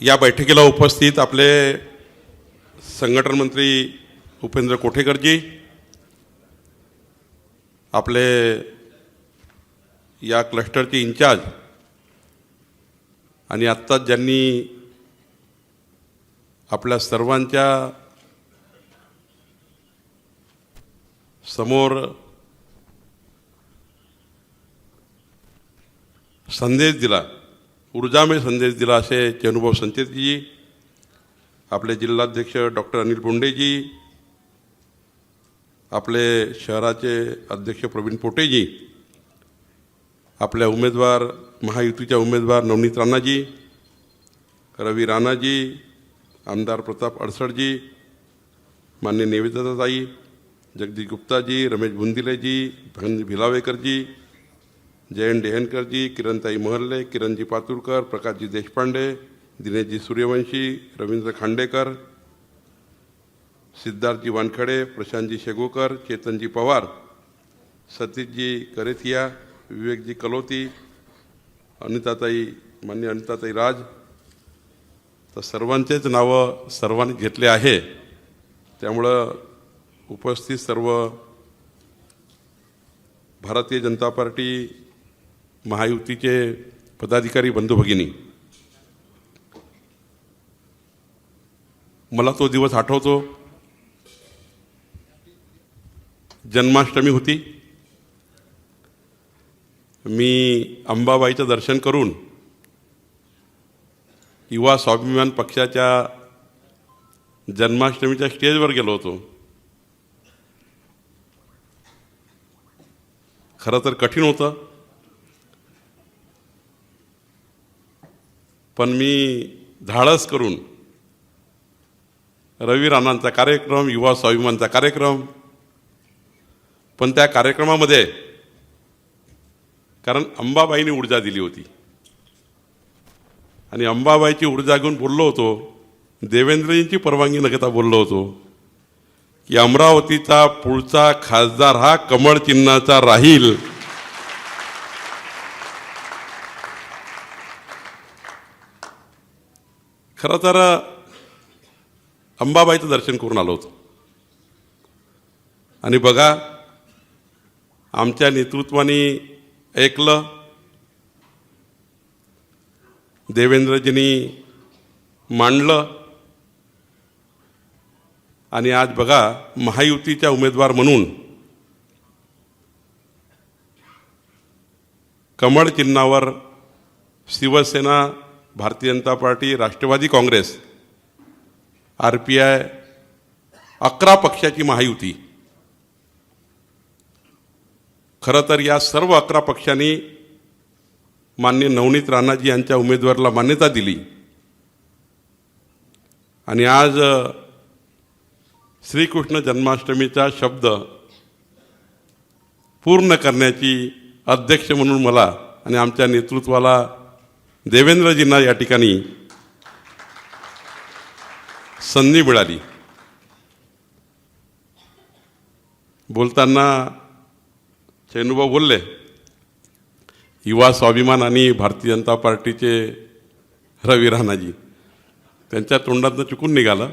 या बैठकीला उपस्थित आपले संघटन मंत्री उपेंद्र कोठेकरजी, आपले या क्लस्टरचे इंचार्ज आणि आत्ताच ज्यांनी आपल्या सर्वांच्या समोर संदेश दिला, ऊर्जामय संदेश दिला असे चेनुभाऊ संचेतीजी, आपले जिल्हाध्यक्ष डॉक्टर अनिल बोंडेजी, आपले शहराचे अध्यक्ष प्रवीण पोटेजी, आपल्या उमेदवार महायुतीच्या उमेदवार नवनीत राणाजी, रवी राणाजी, आमदार प्रताप अडसडजी, मान्य निवेदिताताई, जगदीश गुप्ताजी, रमेश बुंदिलेजी, धनंजय भिलावेकरजी, जयंत डेहनकरजी, किरणताई महर्ले, किरणजी पातुरकर, प्रकाशजी देशपांडे, दिनेशजी सूर्यवंशी, रवींद्र खांडेकर, सिद्धार्थजी वानखडे, प्रशांतजी शेगोकर, चेतनजी पवार, सतीशजी करेथिया, विवेकजी कलोती, अनिताताई, मान्य अनिताताई राज, तर सर्वांचेच नावं सर्वांनी घेतले आहे. त्यामुळं उपस्थित सर्व भारतीय जनता पार्टी महायुतीचे पदाधिकारी बंधू भगिनी, मला तो दिवस आठवतो. जन्माष्टमी होती. मी अंबाबाईचं दर्शन करून युवा स्वाभिमान पक्षाच्या जन्माष्टमीच्या स्टेजवर गेलो होतो. खरं तर कठीण होतं, पण मी धाडस करून रवी राणांचा कार्यक्रम, युवा स्वाभिमानचा कार्यक्रम, पण त्या कार्यक्रमामध्ये कारण अंबाबाईने ऊर्जा दिली होती आणि अंबाबाईची ऊर्जा घेऊन बोललो होतो. देवेंद्रजींची परवानगी न घेता बोललो होतो की अमरावतीचा पुढचा खासदार हा कमळ चिन्हाचा राहील. खरं तर अंबाबाईचं दर्शन करून आलो होतो आणि बघा, आमच्या नेतृत्वाने ऐकलं, देवेंद्रजींनी मांडलं आणि आज बघा, महायुतीच्या उमेदवार म्हणून कमळ चिन्हावर शिवसेना, भारतीय जनता पार्टी, राष्ट्रवादी काँग्रेस, RPI 11 पक्षाची महायुती. खरं तर या सर्व 11 पक्षांनी मान्य नवनीत राणाजी यांच्या उमेदवाराला मान्यता दिली आणि आज श्रीकृष्ण जन्माष्टमीचा शब्द पूर्ण करण्याची अध्यक्ष म्हणून मला आणि आमच्या नेतृत्वाला देवेंद्रजींना या ठिकाणी संधी मिळाली. बोलताना चेनुभाऊ बोलले, युवा स्वाभिमान आणि भारतीय जनता पार्टीचे रवी राणाजी, त्यांच्या तोंडातनं चुकून निघालं.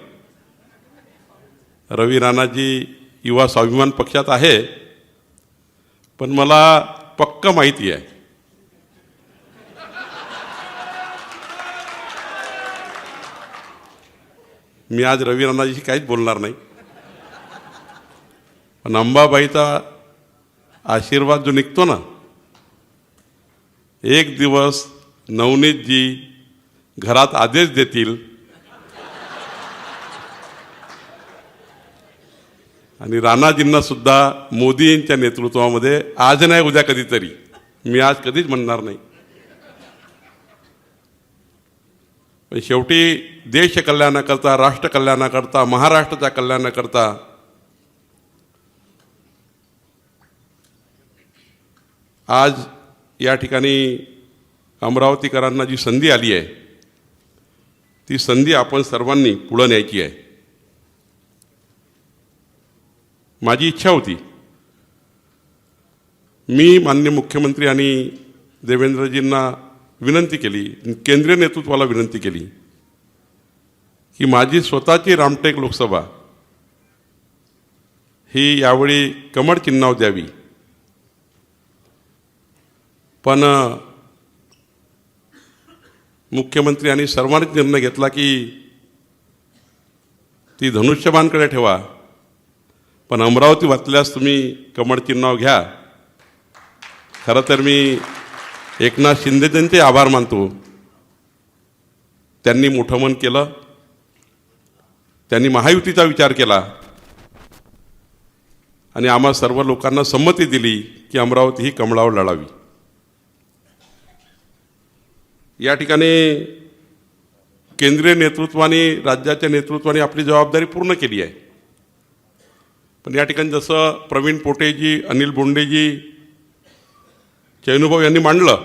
रवी राणाजी युवा स्वाभिमान पक्षात आहे, पण मला पक्क माहिती आहे मी आज रवी राणाजीशी काहीच बोलणार नाही, पण अंबाबाईचा आशीर्वाद जो निघतो ना, एक दिवस नवनीतजी घरात आदेश देतील आणि राणाजींना सुद्धा मोदींच्या नेतृत्वामध्ये, आज नाही उद्या कधीतरी, मी आज कधीच म्हणणार नाही, पण शेवटी देश कल्याणाकरता, राष्ट्र कल्याणाकरता, महाराष्ट्राच्या कल्याणाकरता आज या ठिकाणी अमरावतीकरांना जी संधी आली आहे, ती संधी आपण सर्वांनी पुढे न्यायची आहे. माझी इच्छा होती, मी माननीय मुख्यमंत्री आणि देवेंद्रजींना विनंती केली, केंद्रीय नेतृत्वाला विनंती केली की माझी स्वतःची रामटेक लोकसभा ही यावेळी कमळ चिन्हावर द्यावी, पण मुख्यमंत्री आणि सर्वांनीच निर्णय घेतला की ती धनुष्यबाणकडे ठेवा, पण अमरावती वाचल्यास तुम्ही कमळ चिन्हावर घ्या. खरं तर मी एकनाथ शिंदेंचे आभार मानतो. त्यांनी मोठं मन केलं, त्यांनी महायुतीचा विचार केला आणि आम्हा सर्व लोकांना संमती दिली की अमरावती ही कमळावर लढावी. या ठिकाणी केंद्रीय नेतृत्वाने, राज्याच्या नेतृत्वाने आपली जबाबदारी पूर्ण केली आहे. पण या ठिकाणी जसं प्रवीण पोटेजी, अनिल बोंडेजी, चैनुभाऊ यांनी मांडलं,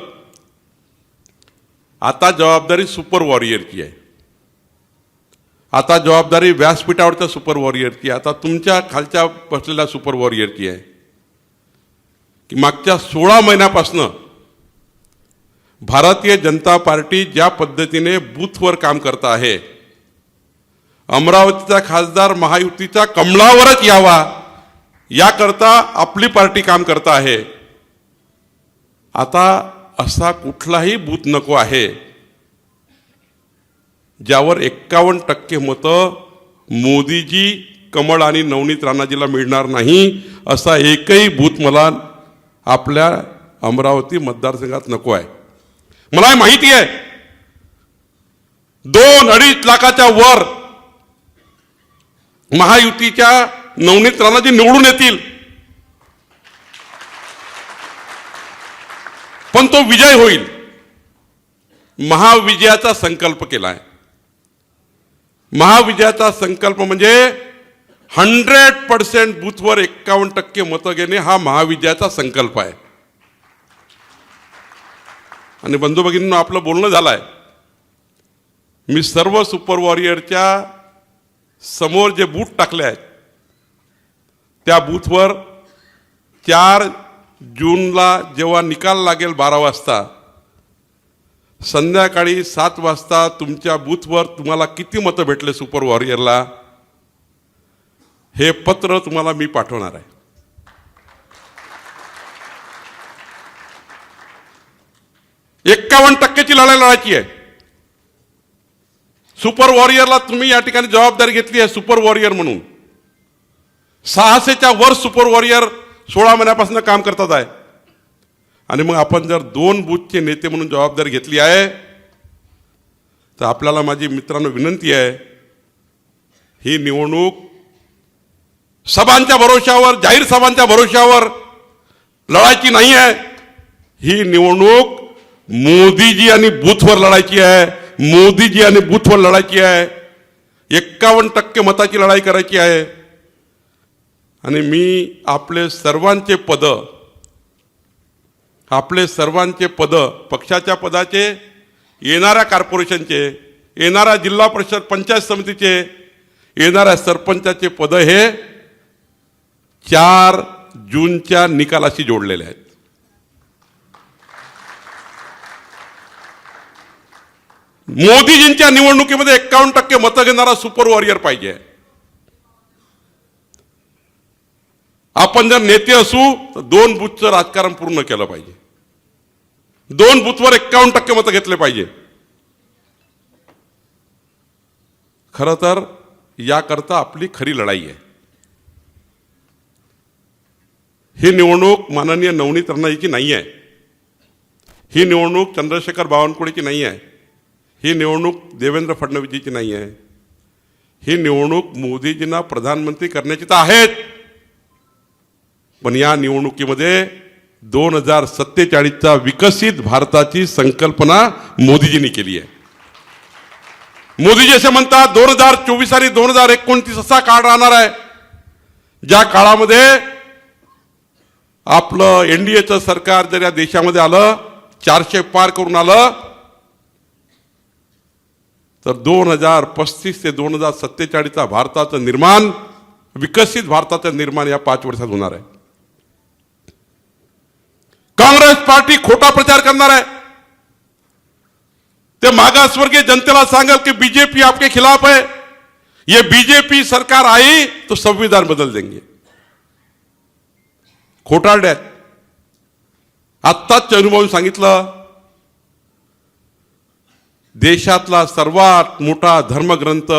आता जबाबदारी सुपर वॉरियरची आहे. आता जबाबदारी व्यासपीठावरच्या सुपर वॉरियरची आहे. आता तुमच्या खालच्या बसलेल्या सुपर वॉरियरची आहे की मागच्या 16 महिन्यापासून भारतीय जनता पार्टी ज्या पद्धतीने बूथवर काम करत आहे, अमरावतीचा खासदार महायुतीचा कमळावरच यावा याकरता आपली पार्टी काम करत आहे. आता असा कुठलाही बूथ नको आहे ज्यावर 51% मतं मोदीजी, कमळ आणि नवनीत राणाजीला मिळणार नाही, असा एकही बूथ मला आपल्या अमरावती मतदारसंघात नको आहे. मला माहिती आहे 2-2.5 लाखाच्या वर महायुतीच्या नवनीत राणाजी निवडून येतील, पण तो विजय होईल. महाविजयाचा संकल्प केलाय. महाविजयाचा संकल्प म्हणजे 100% बूथवर 51% मतं घेणे हा महाविजयाचा संकल्प आहे. आणि बंधू भगिनींनो, आपलं बोलणं झालंय. मी सर्व सुपर वॉरियरच्या समोर जे बूथ टाकले आहेत त्या बूथवर 4 जूनला जेव्हा निकाल लागेल 12 वाजता, संध्याकाळी 7 वाजता तुमच्या बूथवर तुम्हाला किती मतं भेटले सुपर वॉरियरला, हे पत्र तुम्हाला मी पाठवणार आहे. ची लढाई लढायची आहे. सुपर वॉरियरला तुम्ही या ठिकाणी जबाबदारी घेतली आहे सुपर वॉरियर म्हणून. 600च्या वर सुपर वॉरियर 16 महिन्यापासून काम करतात आहे. आणि मग आपण जर 2 बूथचे नेते म्हणून जबाबदारी घेतली आहे, तर आपल्याला माझी मित्रांनो विनंती आहे, ही निवडणूक सभांच्या भरोशावर, जाहीर सभांच्या भरोशावर लढायची नाही आहे. ही निवडणूक मोदीजी आणि बूथवर लढायची आहे. मोदीजी आणि बूथवर लढायची आहे. 51% मताची लढाई करायची आहे. आणि मी आपले सर्वांचे पद, पक्षाच्या पदाचे, येणाऱ्या कॉर्पोरेशनचे, येणाऱ्या जिल्हा परिषद पंचायत समितीचे, येणाऱ्या सरपंचाचे पद हे 4 जूनच्या निकालाशी जोडलेले आहेत. मोदीजींच्या निवडणुकीमध्ये 51% मतं घेणारा सुपर वॉरियर पाहिजे. आपण जर नेते असू तर 2 बूथचं राजकारण पूर्ण केलं पाहिजे. 2 बूथवर 51% मतं घेतले पाहिजे. खरं तर याकरता आपली खरी लढाई आहे. ही निवडणूक माननीय नवनीत राणाजीची नाही आहे. ही निवडणूक चंद्रशेखर बावनकुळेची नाही आहे. ही निवडणूक देवेंद्र फडणवीसजीची नाही आहे. ही निवडणूक मोदीजींना प्रधानमंत्री करण्याची तर आहेत, पण या निवडणुकीमध्ये 2047चा विकसित भारताची संकल्पना मोदीजींनी केली आहे. मोदीजी असे म्हणतात 2024 आणि 2029 असा काळ राहणार आहे ज्या काळामध्ये आपलं एनडीएचं सरकार जर या देशामध्ये आलं, 400 पार करून आलं, तर 2035 ते 2047चा भारताचं निर्माण, विकसित भारताचं निर्माण या 5 वर्षात होणार आहे. काँग्रेस पार्टी खोटा प्रचार करणार आहे. ते मागासवर्गीय जनतेला सांगेल की बीजेपी आपके खिलाफ है, ये बीजेपी सरकार आई तो संविधान बदल देंगे. खोटारड्यात आत्ताच अनुभवून सांगितलं. देशातला सर्वात मोठा धर्मग्रंथ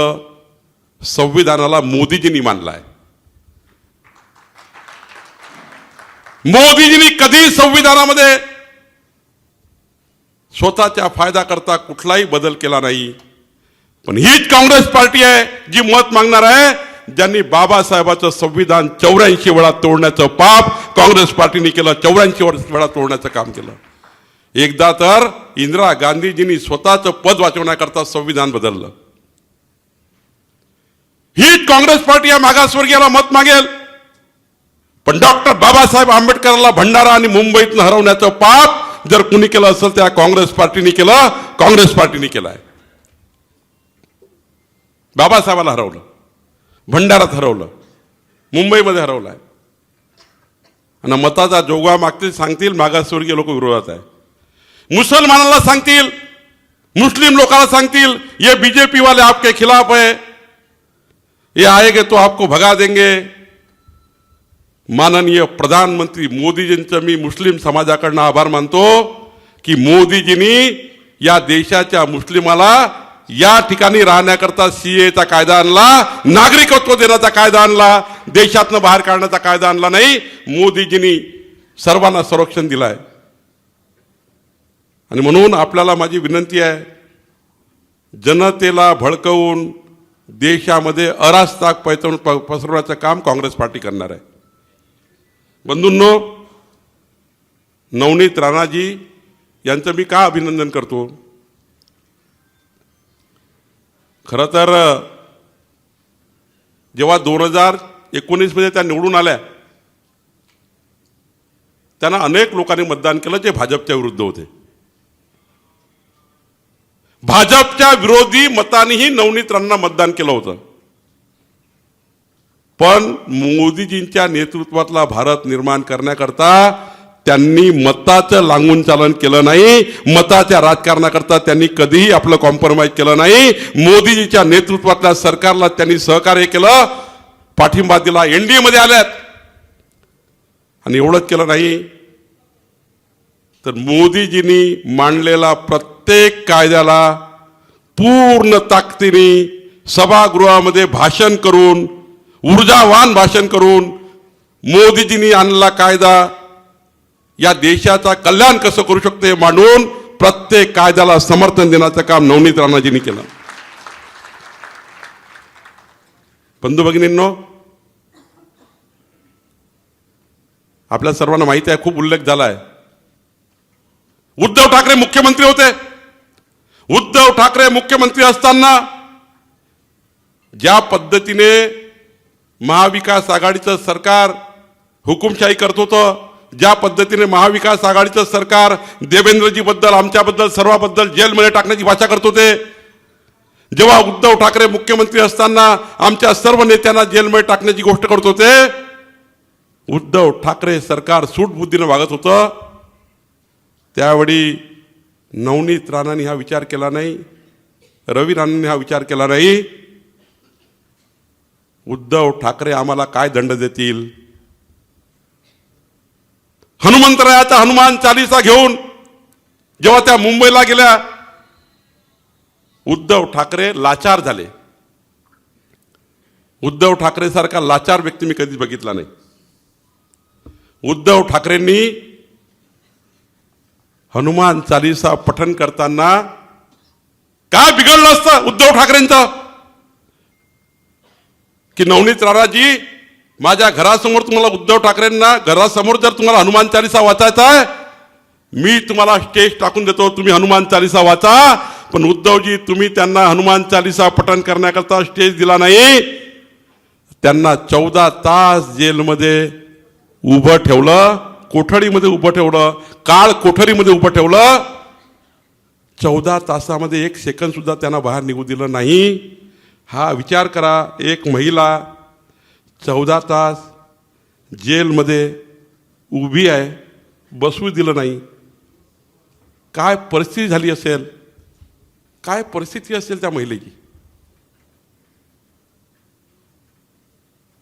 संविधानाला मोदीजींनी मानलाय. मोदीजींनी कधी संविधानामध्ये स्वतःच्या फायदा करता कुठलाही बदल केला नाही. पण हीच काँग्रेस पार्टी आहे जी मत मागणार आहे, ज्यांनी बाबासाहेबांचं संविधान 84 वेळा तोडण्याचं पाप काँग्रेस पार्टीने केलं. 84 वेळा तोडण्याचं काम केलं. एकदा तर इंदिरा गांधीजींनी स्वतःचं पद वाचवण्याकरता संविधान बदललं. हीच काँग्रेस पार्टी या मागासवर्गीयाला मत मागेल. पण डॉक्टर बाबासाहेब आंबेडकरला भंडारा आणि मुंबईतनं हरवण्याचं पाप जर कुणी केलं असेल त्या काँग्रेस पार्टीने केलं. काँग्रेस पार्टीने केलंय. बाबासाहेबाला हरवलं, भंडारात हरवलं, मुंबईमध्ये हरवलंय. आणि मताचा जोगा मागतील सांगतील मागासवर्गीय लोक विरोधात आहे. मुसलमानाला सांगतील, मुस्लिम लोकांना सांगतील ये बीजेपी वाले आपके खिलाफ है, ये आएंगे तो आपको भगा देंगे. माननीय प्रधानमंत्री मोदीजींचं मी मुस्लिम समाजाकडनं आभार मानतो की मोदीजींनी या देशाच्या मुस्लिमाला या ठिकाणी राहण्याकरता सीएचा कायदा आणला, नागरिकत्व देण्याचा कायदा आणला, देशातनं बाहेर काढण्याचा कायदा आणला नाही. मोदीजींनी सर्वांना संरक्षण दिलंय. आणि म्हणून आपल्याला माझी विनंती आहे, जनतेला भडकवून देशामध्ये अराजकता पसरवण्याचं काम काँग्रेस पार्टी करणार आहे. बंधूंनो, नवनीत राणाजी यांचं मी का अभिनंदन करतो? खरं तर जेव्हा 2019 मध्ये त्या निवडून आल्या, त्यांना अनेक लोकांनी मतदान केलं जे भाजपच्या विरुद्ध होते. भाजपच्या विरोधी मतानेही नवनीत राणांना मतदान केलं होतं. पण मोदीजींच्या नेतृत्वातला भारत निर्माण करण्याकरता त्यांनी मताचं लांगून चालन केलं नाही. मताच्या राजकारणाकरता त्यांनी कधीही आपलं कॉम्प्रोमाइज केलं नाही. मोदीजीच्या नेतृत्वातल्या सरकारला त्यांनी सहकार्य केलं, पाठिंबा दिला, एनडीए मध्ये आल्यात. आणि एवढंच केलं नाही तर मोदीजींनी मांडलेला प्रत्येक कायद्याला पूर्ण ताकदीने सभागृहामध्ये भाषण करून, ऊर्जावान भाषण करून, मोदीजींनी आणलेला कायदा या देशाचा कल्याण कसं करू शकतो हे मांडून प्रत्येक कायद्याला समर्थन देण्याचं काम नवनीत राणाजींनी केलं. बंधू भगिनींनो, आपल्या सर्वांना माहिती आहे, खूप उल्लेख झालाय. उद्धव ठाकरे मुख्यमंत्री होते. उद्धव ठाकरे मुख्यमंत्री असताना ज्या पद्धतीने महाविकास आघाडीचं सरकार हुकुमशाही करत होतं, ज्या पद्धतीने महाविकास आघाडीचं सरकार देवेंद्रजी बद्दल, आमच्याबद्दल, सर्वांबद्दल जेलमध्ये टाकण्याची भाषा करत होते, जेव्हा उद्धव ठाकरे मुख्यमंत्री असताना आमच्या सर्व नेत्यांना जेलमध्ये टाकण्याची गोष्ट करत होते, उद्धव ठाकरे सरकार सूटबुद्धीने वागत होतं, त्यावेळी नवनीत राणांनी हा विचार केला नाही, रवी राणांनी हा विचार केला नाही, उद्धव ठाकरे आम्हाला काय दंड देतील. हनुमंतरायाचा हनुमान चालीसा घेऊन जेव्हा त्या मुंबईला गेल्या, उद्धव ठाकरे लाचार झाले. उद्धव ठाकरे सारखा लाचार व्यक्ती मी कधीच बघितला नाही. उद्धव ठाकरेंनी हनुमान चालीसा पठण करताना काय बिघडलं असतं उद्धव ठाकरेंचं की नवनीत राणाजी, माझ्या घरासमोर तुम्हाला उद्धव ठाकरेंना घरासमोर जर तुम्हाला हनुमान चालीसा वाचायचा आहे, मी तुम्हाला स्टेज टाकून देतो, तुम्ही हनुमान चालीसा वाचा. पण उद्धवजी, तुम्ही त्यांना हनुमान चालीसा पठण करण्याकरता स्टेज दिला नाही. त्यांना 14 तास जेलमध्ये उभं ठेवलं, कोठडीमध्ये उभं ठेवलं, काळ कोठडीमध्ये उभं ठेवलं. 14 तासामध्ये 1 सेकंद सुद्धा त्यांना बाहेर निघू दिलं नाही. हा विचार करा, एक महिला 14 तास जेलमध्ये उभी आहे, बसू दिलं नाही. काय परिस्थिती झाली असेल, काय परिस्थिती असेल त्या महिलेची.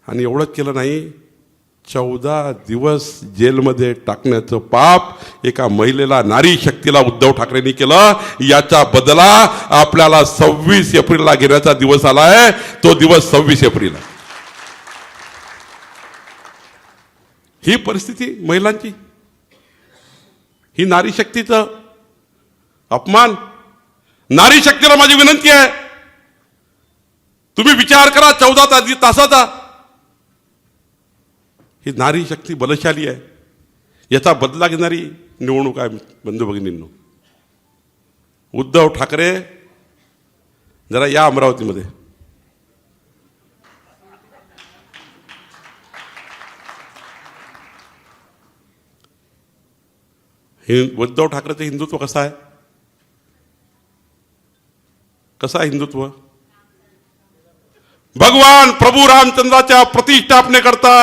आणि एवढंच केलं नाही, 14 दिवस जेलमध्ये टाकण्याचं पाप एका महिलेला, नारी शक्तीला उद्धव ठाकरेंनी केलं. याचा बदला आपल्याला 26 एप्रिलला घेण्याचा दिवस आलाय. तो दिवस 26 एप्रिल आहे. ही परिस्थिती महिलांची, ही नारी शक्तीचं अपमान. नारी शक्तीला माझी विनंती आहे, तुम्ही विचार करा 14 तासाचा. ही नारी शक्ती बलशाली आहे, याचा बदला घेणारी निवडणूक आहे. बंधू भगिनींनो, उद्धव ठाकरे जरा या अमरावतीमध्ये. हे उद्धव ठाकरेचं हिंदुत्व कसं आहे? कसं आहे हिंदुत्व? भगवान प्रभू रामचंद्राच्या प्रतिष्ठापनेकरता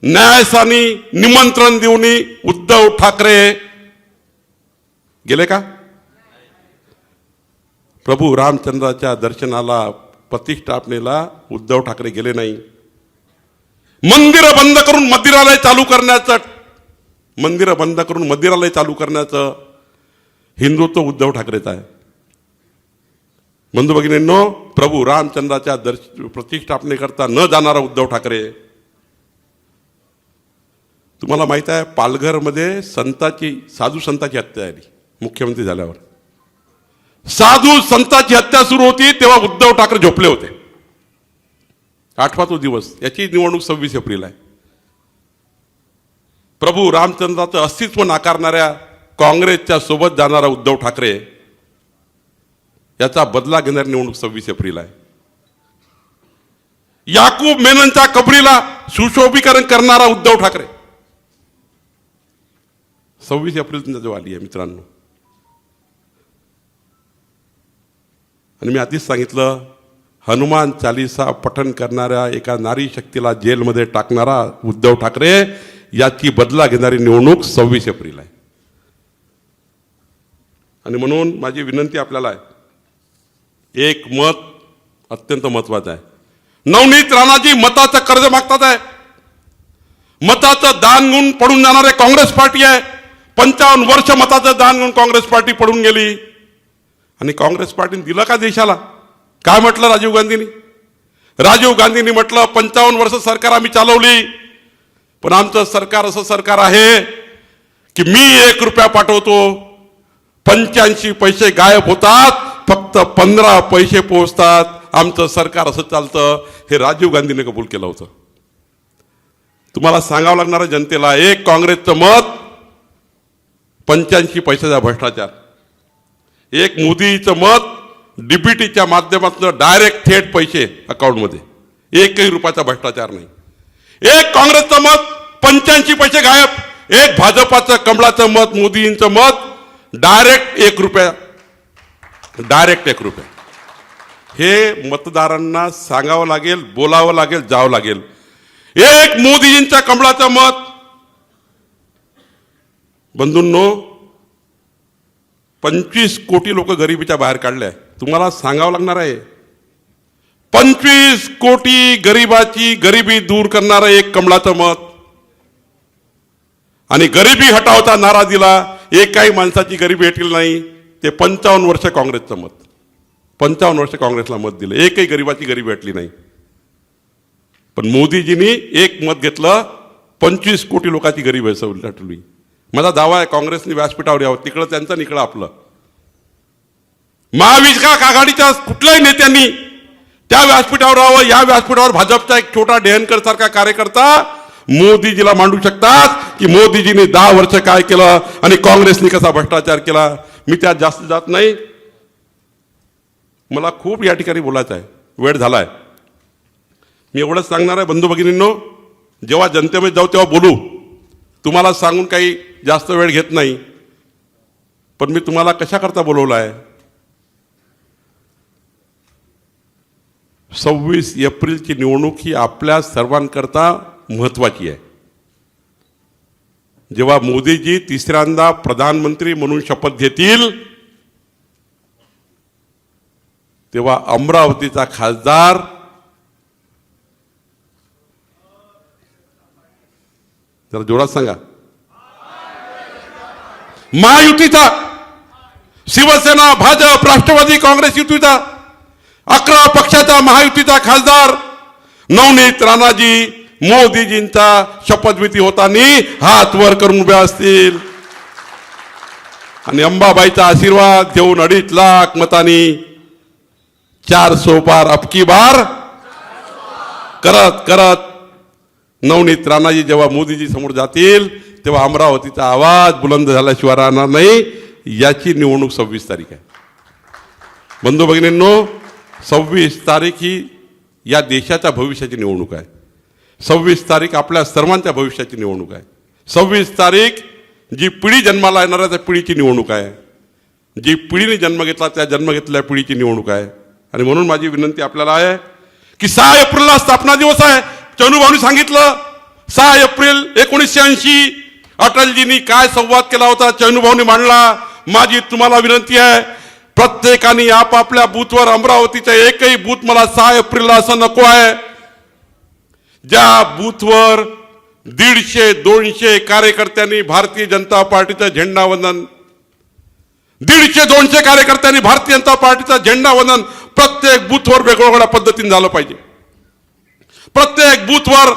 न्यायस्थानी निमंत्रण देऊन उद्धव ठाकरे गेले का? प्रभू रामचंद्राच्या दर्शनाला, प्रतिष्ठापनेला उद्धव ठाकरे गेले नाही. मंदिर बंद करून मंदिरालय चालू करण्याचं, मंदिर बंद करून मंदिरालय चालू करण्याचं हिंदुत्व उद्धव ठाकरेचं आहे. बंधू भगिनींनो, प्रभू रामचंद्राच्या प्रतिष्ठापनेकरता न जाणारा उद्धव ठाकरे. तुम्हाला माहित आहे, पालघरमध्ये साधू संताची हत्या झाली. मुख्यमंत्री झाल्यावर साधू संताची हत्या सुरू होती तेव्हा उद्धव ठाकरे झोपले होते. 8वा तो दिवस. याची निवडणूक 26 एप्रिल आहे. प्रभू रामचंद्राचं अस्तित्व नाकारणाऱ्या काँग्रेसच्या सोबत जाणारा उद्धव ठाकरे, याचा बदला घेणारी निवडणूक 26 एप्रिल आहे. याकूब मेननच्या कबरीला सुशोभीकरण करणारा उद्धव ठाकरे 26 एप्रिल जेव्हा आली आहे मित्रांनो. आणि मी आधीच सांगितलं, हनुमान चालीसा पठण करणाऱ्या एका नारी शक्तीला जेलमध्ये टाकणारा उद्धव ठाकरे, याची बदला घेणारी निवडणूक 26 एप्रिल आहे. आणि म्हणून माझी विनंती आपल्याला आहे, एक मत अत्यंत महत्वाचं आहे. नवनीत राणाजी मताचं कर्ज मागतात आहे. मताचं दान घेऊन पडून जाणारे काँग्रेस पार्टी आहे. 55 वर्ष मताचं दान घेऊन काँग्रेस पार्टी पडून गेली. आणि काँग्रेस पार्टीने दिलं का देशाला? काय म्हटलं राजीव गांधींनी? राजीव गांधींनी म्हटलं 55 वर्ष सरकार आम्ही चालवली, पण आमचं सरकार असं सरकार आहे की मी 1 रुपया पाठवतो, 85 पैसे गायब होतात, फक्त 15 पैसे पोहोचतात. आमचं सरकार असं चालतं. हे राजीव गांधीने कबूल केलं होतं. तुम्हाला सांगावं लागणार आहे जनतेला, एक काँग्रेसचं मत 85 पैशाचा भ्रष्टाचार, एक मोदीचं मत डीबीटीच्या माध्यमातून डायरेक्ट थेट पैसे अकाउंटमध्ये, 1 रुपयाचा भ्रष्टाचार नाही. एक काँग्रेसचं मत 85 पैसे गायब, एक भाजपाचं कमळाचं मत, मोदींचं मत डायरेक्ट 1 रुपया, डायरेक्ट 1 रुपया. हे मतदारांना सांगावं लागेल, बोलावं लागेल, जावं लागेल. एक मोदींच्या कमळाचं मत. बंधूंनो, 25 कोटी लोक गरिबीच्या बाहेर काढले. तुम्हाला सांगावं लागणार आहे, 25 कोटी गरिबाची गरिबी दूर करणारं एक कमळाचं मत. आणि गरिबी हटावचा नारा दिला, एकाही माणसाची गरिबी हटली नाही. ते 55 वर्ष काँग्रेसचं मत, 55 वर्ष काँग्रेसला मत दिलं, एकही गरिबाची गरिबी हटली नाही. पण मोदीजींनी एक मत घेतलं, 25 कोटी लोकांची गरिबी हटवली. माझा दावा आहे, काँग्रेसने व्यासपीठावर यावं, तिकडं त्यांचं निकडं आपलं. महाविकास आघाडीच्या कुठल्याही नेत्यांनी त्या व्यासपीठावर राहावं. या व्यासपीठावर भाजपचा एक छोटा डेहनकर सारखा कार्यकर्ता मोदीजीला मांडू शकतात की मोदीजींनी 10 वर्ष काय केलं आणि काँग्रेसने कसा भ्रष्टाचार केला. मी त्यात जास्त जात नाही. मला खूप या ठिकाणी बोलायचं आहे, वेळ झालाय. मी एवढंच सांगणार आहे बंधू भगिनींनो, जेव्हा जनतेमध्ये जाऊ तेव्हा बोलू. तुम्हाला सांगून काही जास्त वेळ घेत नाही. पण मी तुम्हाला कशाकरता बोलवलं आहे? 26 एप्रिलची निवडणूक ही आपल्या सर्वांकरता महत्वाची आहे. जेव्हा मोदीजी तिसऱ्यांदा प्रधानमंत्री म्हणून शपथ घेतील, तेव्हा अमरावतीचा खासदार जरा जोरात सांगा. महायुतीचा, शिवसेना, भाजप, राष्ट्रवादी काँग्रेस युतीचा 11 पक्षाचा महायुतीचा खासदार नवनीत राणाजी मोदीजींचा शपथविधी होताना हात वर करून उभे असतील आणि अंबाबाईचा आशीर्वाद घेऊन 2.5 लाख मतांनी 400 पार अबकी बार करत करत नवनीत राणाजी जेव्हा मोदीजी समोर जातील तेव्हा अमरावतीचा आवाज बुलंद झाल्याशिवाय राहणार नाही. याची निवडणूक 26 तारीख आहे. बंधू भगिनींनो, 26 तारीख ही या देशाच्या भविष्याची निवडणूक आहे. 26 तारीख आपल्या सर्वांच्या भविष्याची निवडणूक आहे. 26 तारीख जी पिढी जन्माला येणाऱ्या त्या पिढीची निवडणूक आहे. जी पिढीने जन्म घेतला त्या जन्म घेतलेल्या पिढीची निवडणूक आहे. आणि म्हणून माझी विनंती आपल्याला आहे की 6 एप्रिलला स्थापना दिवस आहे. चनुभाऊनी सांगितलं 6 एप्रिल 1980 अटलजींनी काय संवाद केला होता चनुभाऊनी मांडला. माझी तुम्हाला विनंती आहे, प्रत्येकाने आपापल्या बूथवर, अमरावतीच्या एकही बूथ मला 6 एप्रिलला असं नको आहे ज्या बूथवर 150-200 कार्यकर्त्यांनी भारतीय जनता पार्टीचा झेंडा वंदन, 150-200 कार्यकर्त्यांनी भारतीय जनता पार्टीचा झेंडा वंदन प्रत्येक बूथवर वेगवेगळ्या पद्धतीने झालं पाहिजे. प्रत्येक बूथवर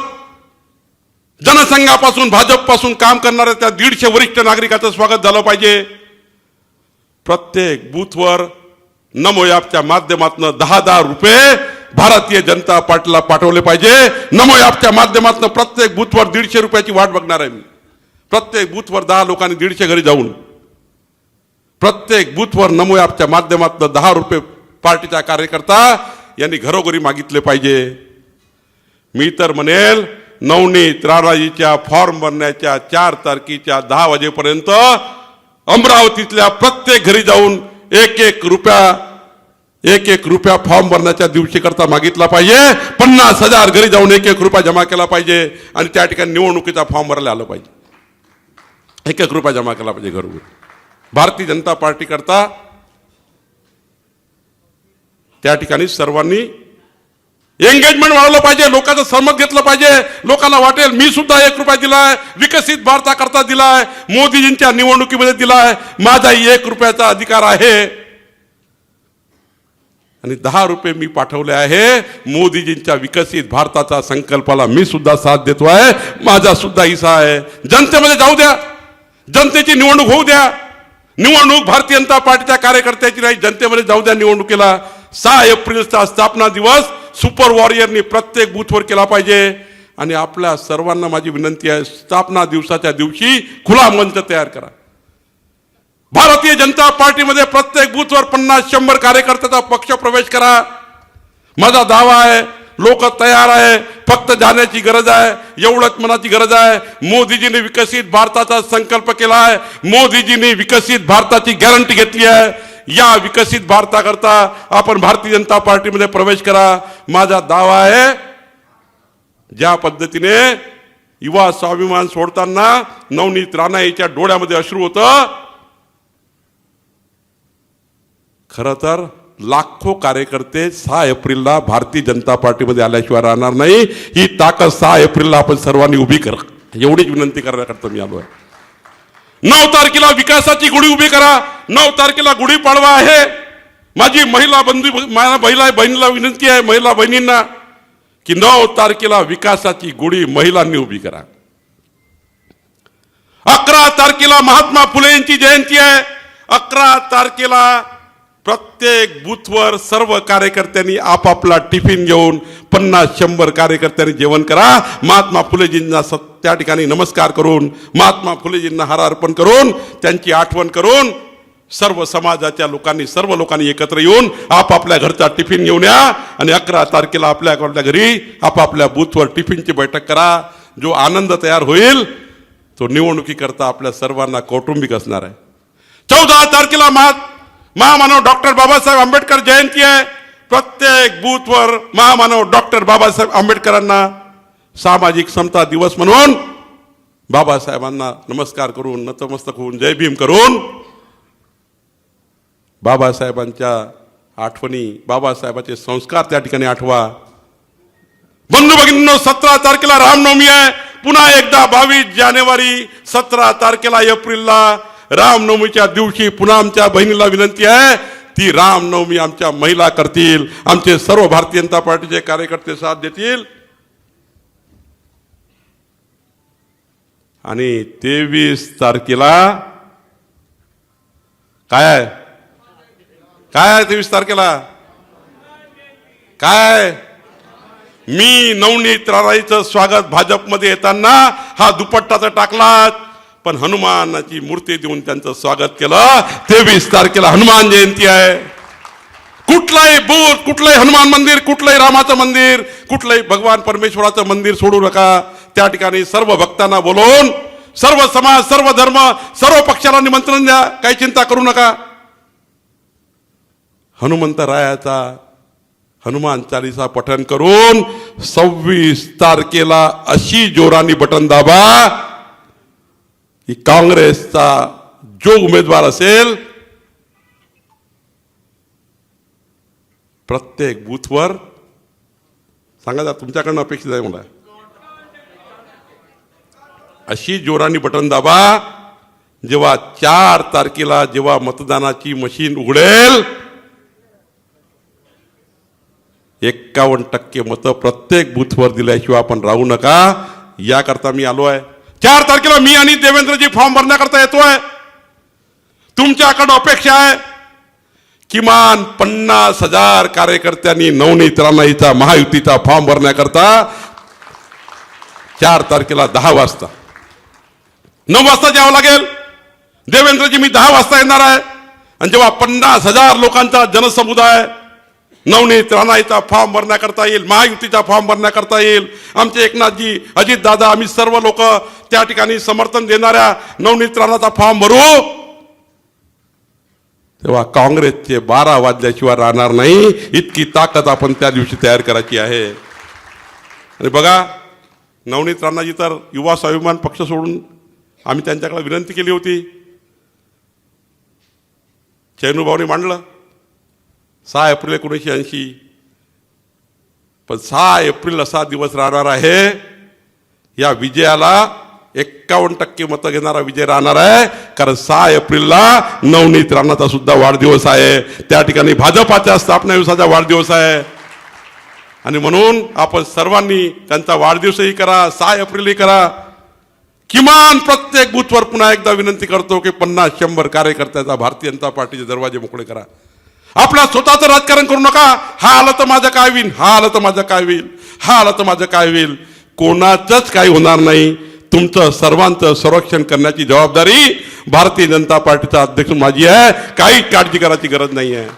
जनसंघापासून भाजपपासून काम करणाऱ्या त्या 150 वरिष्ठ नागरिकांचं स्वागत झालं पाहिजे. प्रत्येक बूथवर नमो ॲपच्या माध्यमातून 10,000 रुपये भारतीय जनता पार्टीला पाठवले पाहिजे. नमो ॲपच्या माध्यमातून प्रत्येक बूथवर 150 रुपयाची वाट बघणार आहे मी. प्रत्येक बूथवर 10 लोकांनी 150 घरी जाऊन प्रत्येक बूथवर नमो ॲपच्या माध्यमातून 10 रुपये पार्टीचा कार्यकर्ता यांनी घरोघरी मागितले पाहिजे. मी तर म्हणेल नवनीत राणाजीच्या फॉर्म भरण्याच्या 4 तारखेच्या 10 वाजेपर्यंत अमरावतीतल्या प्रत्येक घरी जाऊन 1-1 रुपया फॉर्म भरण्याच्या दिवशी करता मागितला पाहिजे. 50,000 घरी जाऊन 1-1 रुपया जमा केला पाहिजे आणि त्या ठिकाणी निवडणुकीचा फॉर्म भरायला आलं पाहिजे. 1-1 रुपया जमा केला पाहिजे घरोघरी. भारतीय जनता पार्टी करता त्या ठिकाणी सर्वांनी एंगेजमेंट वाढवलं पाहिजे. लोकांचं सहमत घेतलं पाहिजे. लोकांना वाटेल मी सुद्धा 1 रुपया दिलाय, विकसित भारताकरता दिलाय, मोदीजींच्या निवडणुकीमध्ये दिलाय, माझाही 1 रुपयाचा अधिकार आहे आणि 10 रुपये मी पाठवले आहे. मोदीजींच्या विकसित भारताचा संकल्पाला मी सुद्धा साथ देतो आहे. माझा सुद्धा हिस्सा आहे. जनतेमध्ये जाऊ द्या, जनतेची निवडणूक होऊ द्या. निवडणूक भारतीय जनता पार्टीच्या कार्यकर्त्याची नाही, जनतेमध्ये जाऊ द्या निवडणुकीला. 6 एप्रिलचा स्थापना दिवस सुपर वॉरियरनी प्रत्येक बूथवर केला पाहिजे. आणि आपल्या सर्वांना माझी विनंती आहे, स्थापना दिवसाच्या दिवशी खुला मंच तयार करा. भारतीय जनता पार्टीमध्ये प्रत्येक बूथवर 50-100 कार्यकर्त्याचा पक्ष प्रवेश करा. माझा दावा आहे, लोक तयार आहे, फक्त जाण्याची गरज आहे, एवढंच मनाची गरज आहे. मोदीजींनी विकसित भारताचा संकल्प केला आहे. मोदीजींनी विकसित भारताची गॅरंटी घेतली आहे. या विकसित भारताकरता आपण भारतीय जनता पार्टीमध्ये प्रवेश करा. माझा दावा आहे, ज्या पद्धतीने युवा स्वाभिमान सोडताना नवनीत राणाजीच्या डोळ्यामध्ये अश्रू होतं, खरं तर लाखो कार्यकर्ते 6 एप्रिलला भारतीय जनता पार्टीमध्ये आल्याशिवाय राहणार नाही. ही ताकद 6 एप्रिलला आपण सर्वांनी उभी करा, एवढीच विनंती करण्याकरता मी आलो आहे. 9 तारखेला विकासाची गुढी उभी करा. 9 तारखेला गुढीपाडवा आहे. माझी महिला बहिणीला विनंती आहे, महिला बहिणींना, की 9 तारखेला विकासाची गुढी महिलांनी उभी करा. 11 तारखेला महात्मा फुले यांची जयंती आहे. 11 तारखेला प्रत्येक बूथवर सर्व कार्यकर्त्यांनी आपापला टिफिन घेऊन 50-100 कार्यकर्त्यांनी जेवण करा. महात्मा फुलेजींना त्या ठिकाणी नमस्कार करून, महात्मा फुलेजींना हार अर्पण करून, त्यांची आठवण करून सर्व समाजाच्या लोकांनी, सर्व लोकांनी एकत्र येऊन आपापल्या घरचा टिफिन घेऊन या आणि 11 तारखेला आपल्या घरी आपापल्या बूथवर टिफिनची बैठक करा. जो आनंद तयार होईल तो निवडणुकीकरता आपल्या सर्वांना कौटुंबिक असणार आहे. 14 तारखेला महामानव डॉक्टर बाबासाहेब आंबेडकर जयंती आहे. प्रत्येक बूथवर महामानव डॉक्टर बाबासाहेब आंबेडकरांना सामाजिक समता दिवस म्हणून बाबासाहेबांना नमस्कार करून, नतमस्तक होऊन, जय भीम करून बाबासाहेबांच्या आठवणी, बाबासाहेबांचे संस्कार त्या ठिकाणी आठवा. बंधू भगिनींनो, 17 तारखेला रामनवमी आहे. पुन्हा एकदा 22 जानेवारी 17 तारखेला एप्रिलला रामनवमीच्या दिवशी पुन्हा आमच्या बहिणीला विनंती आहे, ती रामनवमी आमच्या महिला करतील, आमचे सर्व भारतीय जनता पार्टीचे कार्यकर्ते साथ देतील. आणि 23 तारखेला काय 23 तारखेला काय, मी नवनीत राणाईचं स्वागत भाजपमध्ये येताना हा दुपट्टा तर टाकलाच, पण हनुमानाची मूर्ती देऊन त्यांचं स्वागत केलं. 23 तारखेला हनुमान जयंती आहे. कुठलाही बूथ, कुठलंही हनुमान मंदिर, कुठलंही रामाचं मंदिर, कुठलंही भगवान परमेश्वराचं मंदिर सोडू नका. त्या ठिकाणी सर्व भक्तांना बोलवून सर्व समाज, सर्व धर्म, सर्व पक्षाला निमंत्रण द्या. काही चिंता करू नका. हनुमंतरायाचा हनुमान चालीसा पठण करून 26 तारखेला अशी जोराने बटन दाबा की काँग्रेसचा जो उमेदवार असेल प्रत्येक बूथवर सांगा, तुमच्याकडनं अपेक्षित आहे मला, अशी जोराने बटन दाबा. जेव्हा 4 तारखेला जेव्हा मतदानाची मशीन उघडेल 51% मतं प्रत्येक बूथवर दिल्याशिवाय आपण राहू नका. याकरता मी आलो आहे. 4 तारखेला मी आणि देवेंद्रजी फॉर्म भरण्याकरता येतोय. तुमच्याकडे अपेक्षा आहे किमान 50,000 कार्यकर्त्यांनी नवनीत राणाईचा महायुतीचा फॉर्म भरण्याकरता 4 तारखेला 10 वाजता 9 वाजता यावं लागेल. देवेंद्रजी मी 10 वाजता येणार आहे. आणि जेव्हा 50,000 लोकांचा जनसमुदाय नवनीत राणाईचा फॉर्म भरण्याकरता येईल, महायुतीचा फॉर्म भरण्याकरता येईल, आमचे एकनाथजी, अजित दादा, आम्ही सर्व लोक त्या ठिकाणी समर्थन देणाऱ्या नवनीत राणाचा फॉर्म भरू, तेव्हा काँग्रेसचे 12 वाजल्याशिवाय राहणार नाही. इतकी ताकद आपण त्या दिवशी तयार करायची आहे. आणि बघा, नवनीत राणाजी तर युवा स्वाभिमान पक्ष सोडून आम्ही त्यांच्याकडे विनंती केली होती, चैनूभाऊनी मांडलं 6 एप्रिल 1980. पण 6 एप्रिल असा दिवस राहणार आहे, या विजयाला 51% मतं घेणारा विजय राहणार आहे. कारण 6 एप्रिलला नवनीत राणाचा सुद्धा वाढदिवस आहे. त्या ठिकाणी भाजपाच्या स्थापना दिवसाचा वाढदिवस आहे. आणि म्हणून आपण सर्वांनी त्यांचा वाढदिवसही करा, 6 एप्रिलही करा. किमान प्रत्येक बूथवर पुन्हा एकदा विनंती करतो की 50-100 कार्यकर्त्याचा भारतीय जनता पार्टीचे दरवाजे मोकळे करा. आपल्या स्वतःचं राजकारण करू नका. हा आलं तर माझं काय होईल, हा आलं तर माझं काय होईल, हा आलं तर माझं काय होईल. कोणाचंच काही होणार नाही. तुमचं सर्वांचं संरक्षण करण्याची जबाबदारी भारतीय जनता पार्टीचा अध्यक्ष माझी आहे. काही काळजी करायची गरज नाही आहे.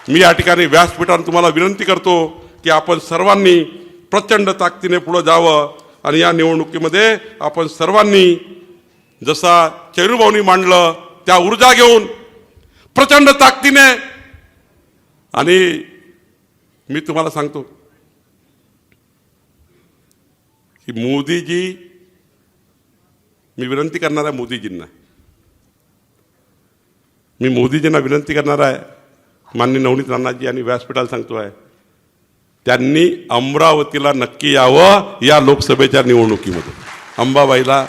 मी या ठिकाणी व्यासपीठावर तुम्हाला विनंती करतो की आपण सर्वांनी प्रचंड ताकदीने पुढे जावं. आणि या निवडणुकीमध्ये आपण सर्वांनी जसा चैनूभाऊनी मांडलं त्या ऊर्जा घेऊन प्रचंड ताकदीने. आणि मी तुम्हाला सांगतो की मोदीजी, मी विनंती करणार आहे मोदीजींना, मी मोदीजींना विनंती करणार आहे, माननीय नवनीत राणाजी आणि व्यासपीठाला सांगतो आहे, त्यांनी अमरावतीला नक्की यावं या लोकसभेच्या निवडणुकीमध्ये. अंबाबाईला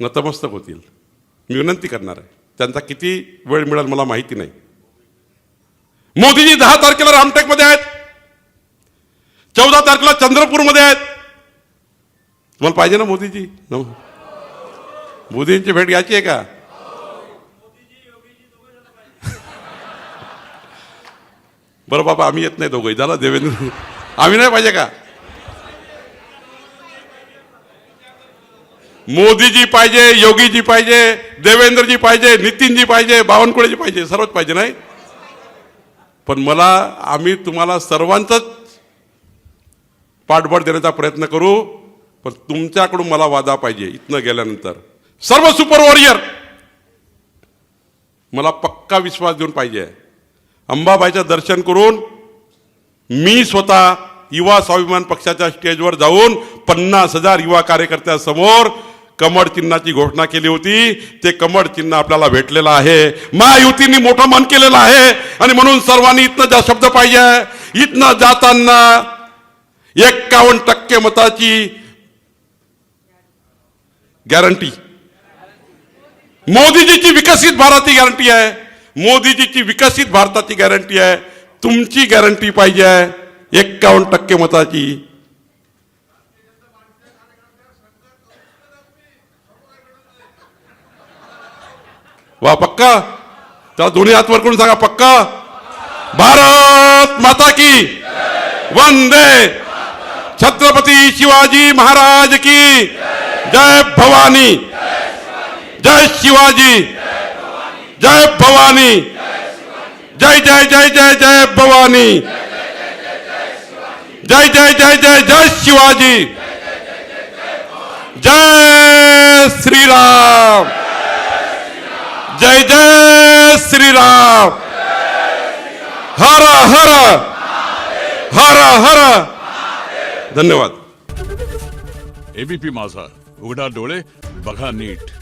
नतमस्तक होतील. मी विनंती करणार आहे. त्यांचा किती वेळ मिळेल मला माहिती नाही. मोदीजी 10 तारखेला रामटेकमध्ये आहेत, 14 तारखेला चंद्रपूरमध्ये आहेत. तुम्हाला पाहिजे ना मोदीजी? मोदींची भेट घ्यायची आहे का? बरं बाबा, आम्ही येत नाही दोघंही. झालं देवेंद्र, आम्ही नाही पाहिजे का? मोदीजी पाहिजे, योगीजी पाहिजे, देवेंद्रजी पाहिजे, नितीनजी पाहिजे, बावनकुळेजी पाहिजे, सर्वच पाहिजे नाही. पण मला, आम्ही तुम्हाला सर्वांचंच पाठबळ देण्याचा प्रयत्न करू. पण तुमच्याकडून मला वादा पाहिजे. इथनं गेल्यानंतर सर्व सुपर वॉरियर मला पक्का विश्वास देऊन पाहिजे. अंबाबाईचं दर्शन करून मी स्वतः युवा स्वाभिमान पक्षाच्या स्टेजवर जाऊन 50,000 युवा कार्यकर्त्यांसमोर कमळ चिन्हाची घोषणा केली होती. ते कमळ चिन्ह आपल्याला भेटलेलं आहे. महायुतीने मोठं मन केलेलं आहे. आणि म्हणून सर्वांनी इथनं जा शब्द पाहिजे. इथनं जाताना 51% मताची गॅरंटी मोदीजीची विकसित भारताची गॅरंटी आहे. मोदीजीची विकसित भारताची गॅरंटी आहे. तुमची गॅरंटी पाहिजे आहे 51% मताची. वा पक्का? त्या दोन्ही हात वर करून सांगा पक्का. भारत माता की वंदे. छत्रपती शिवाजी महाराज की जय भवानी. जय शिवाजी. जय भवानी. जय जय जय जय जय भवानी. जय जय जय जय जय शिवाजी. जय श्रीराम. जय जय श्रीराम. हर हर हर हर. धन्यवाद. एबीपी माझा, उघडा डोळे बघा नीट.